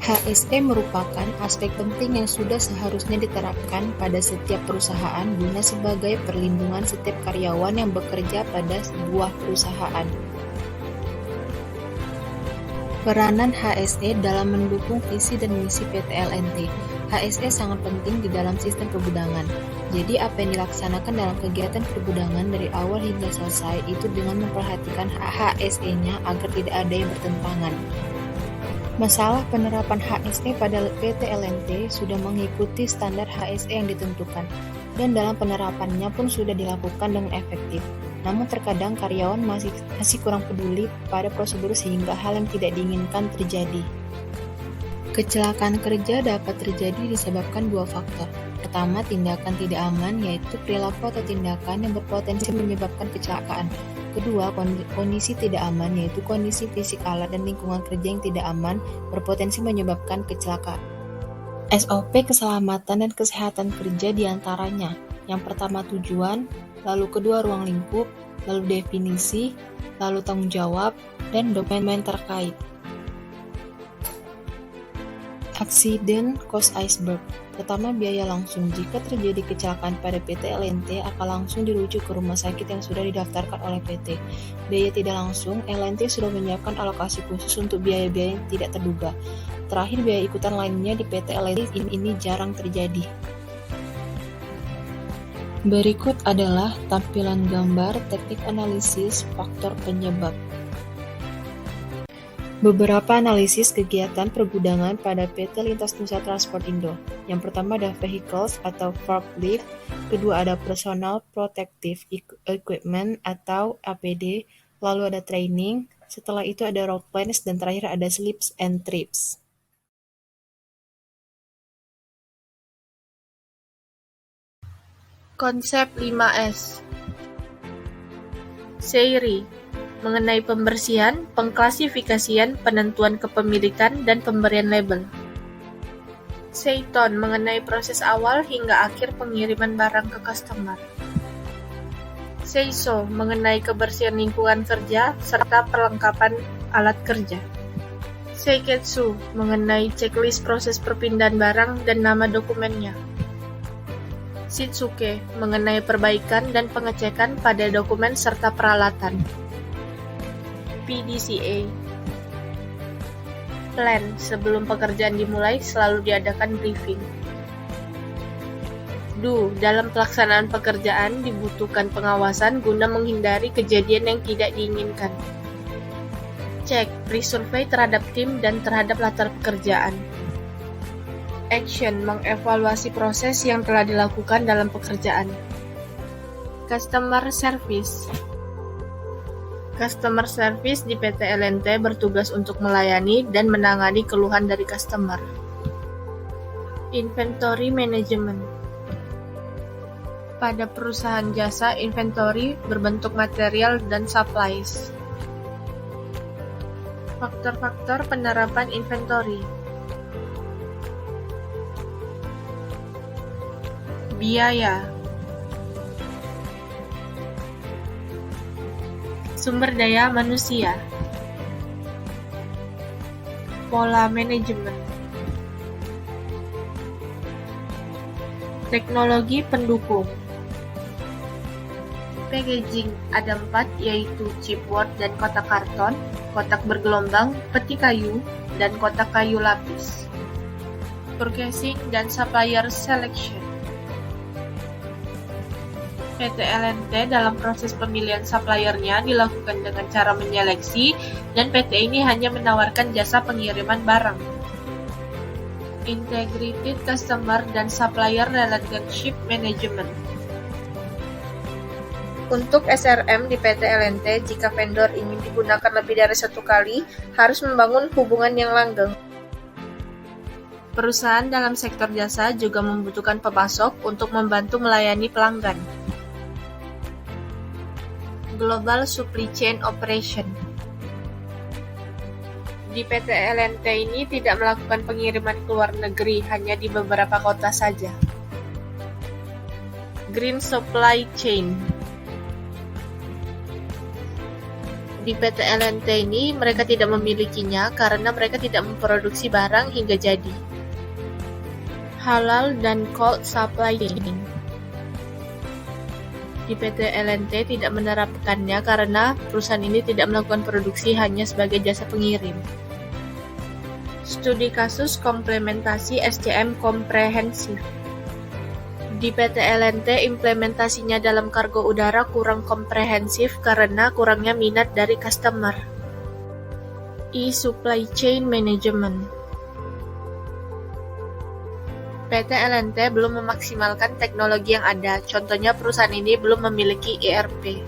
HSE merupakan aspek penting yang sudah seharusnya diterapkan pada setiap perusahaan guna sebagai perlindungan setiap karyawan yang bekerja pada sebuah perusahaan. Peranan HSE dalam mendukung visi dan misi PT LNT. HSE sangat penting di dalam sistem pergudangan. Jadi apa yang dilaksanakan dalam kegiatan pergudangan dari awal hingga selesai itu dengan memperhatikan HSE-nya agar tidak ada yang bertentangan. Masalah penerapan HSE pada PT LNT sudah mengikuti standar HSE yang ditentukan, dan dalam penerapannya pun sudah dilakukan dengan efektif. Namun terkadang karyawan masih kurang peduli pada prosedur sehingga hal yang tidak diinginkan terjadi. Kecelakaan kerja dapat terjadi disebabkan dua faktor. Pertama, tindakan tidak aman, yaitu perilaku atau tindakan yang berpotensi menyebabkan kecelakaan. Kedua, kondisi tidak aman, yaitu kondisi fisik alat dan lingkungan kerja yang tidak aman, berpotensi menyebabkan kecelakaan. SOP keselamatan dan kesehatan kerja diantaranya. Yang pertama tujuan, lalu kedua ruang lingkup, lalu definisi, lalu tanggung jawab, dan dokumen terkait. Accident cost iceberg. Pertama, biaya langsung. Jika terjadi kecelakaan pada PT LNT, akan langsung dirujuk ke rumah sakit yang sudah didaftarkan oleh PT. Biaya tidak langsung, LNT sudah menyiapkan alokasi khusus untuk biaya-biaya yang tidak terduga. Terakhir, biaya ikutan lainnya di PT LNT ini jarang terjadi. Berikut adalah tampilan gambar teknik analisis faktor penyebab. Beberapa analisis kegiatan pergudangan pada PT Lintas Nusa Transport Indo. Yang pertama ada vehicles atau forklift, kedua ada personal protective equipment atau APD, lalu ada training, setelah itu ada road plans, dan terakhir ada slips and trips. Konsep 5S SEIRI mengenai pembersihan, pengklasifikasian, penentuan kepemilikan, dan pemberian label. SEITON mengenai proses awal hingga akhir pengiriman barang ke customer. SEISO mengenai kebersihan lingkungan kerja serta perlengkapan alat kerja. SEIKETSU mengenai checklist proses perpindahan barang dan nama dokumennya. SHITSUKE mengenai perbaikan dan pengecekan pada dokumen serta peralatan. PDCA Plan sebelum pekerjaan dimulai selalu diadakan briefing. Do dalam pelaksanaan pekerjaan dibutuhkan pengawasan guna menghindari kejadian yang tidak diinginkan. Cek pre-survey terhadap tim dan terhadap latar pekerjaan. Action mengevaluasi proses yang telah dilakukan dalam pekerjaan. Customer service. Customer service di PT LNT bertugas untuk melayani dan menangani keluhan dari customer. Inventory management. Pada perusahaan jasa, inventory berbentuk material dan supplies. Faktor-faktor penerapan inventory. Biaya. Sumber daya manusia. Pola manajemen. Teknologi pendukung. Packaging ada 4, yaitu chipboard dan kotak karton, kotak bergelombang, peti kayu, dan kotak kayu lapis. Purchasing dan supplier selection. PT LNT dalam proses pemilihan suppliernya dilakukan dengan cara menyeleksi, dan PT ini hanya menawarkan jasa pengiriman barang. Integrated Customer dan Supplier Relationship Management. Untuk SRM di PT LNT, jika vendor ingin digunakan lebih dari satu kali, harus membangun hubungan yang langgeng. Perusahaan dalam sektor jasa juga membutuhkan pemasok untuk membantu melayani pelanggan. Global Supply Chain Operation. Di PT LNT ini tidak melakukan pengiriman ke luar negeri, hanya di beberapa kota saja. Green Supply Chain. Di PT LNT ini, mereka tidak memilikinya karena mereka tidak memproduksi barang hingga jadi. Halal dan cold supply chain. Di PT LNT tidak menerapkannya karena perusahaan ini tidak melakukan produksi, hanya sebagai jasa pengirim. Studi kasus komplementasi SCM komprehensif. Di PT LNT, implementasinya dalam kargo udara kurang komprehensif karena kurangnya minat dari customer. E-supply chain management. PT LNT belum memaksimalkan teknologi yang ada, contohnya perusahaan ini belum memiliki ERP.